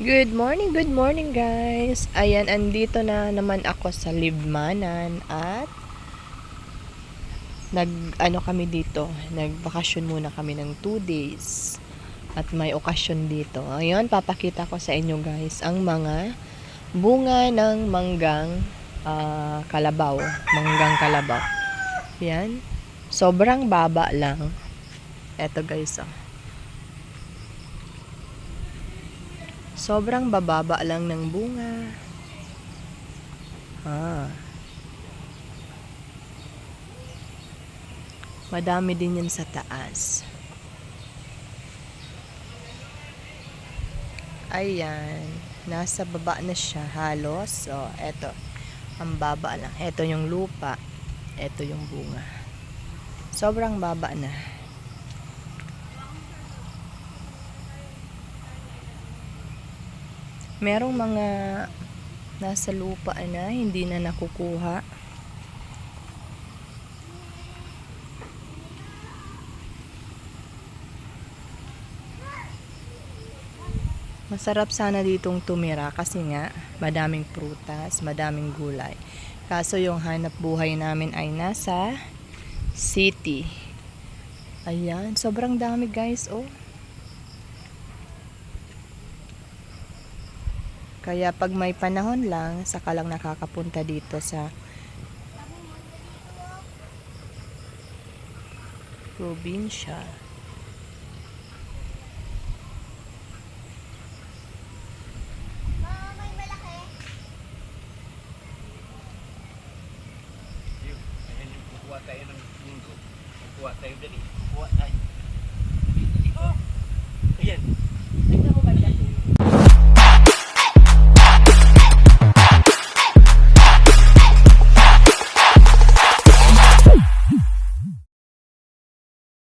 Good morning guys. Ayan, andito na naman ako sa Libmanan at kami dito, nagbakasyon muna kami ng 2 days. At may okasyon dito. Ayun, papakita ko sa inyo guys ang mga bunga ng kalabaw, manggang kalabaw. Yan. Sobrang baba lang. Eto guys, oh. Sobrang bababa lang ng bunga. Madami din yan sa taas. Ayan. Nasa baba na siya halos. So, eto. Ang baba lang. Eto yung lupa. Eto yung bunga. Sobrang baba na. Merong mga nasa lupa na hindi na nakukuha. Masarap sana ditong tumira kasi nga madaming prutas, madaming gulay. Kaso yung hanap buhay namin ay nasa city. Ayan, sobrang dami guys, oh. Kaya pag may panahon lang, saka lang nakakapunta dito sa probinsya. Kukuha tayo ng linggo. Kukuha tayo dali. Kukuha tayo. Oh! Ayan.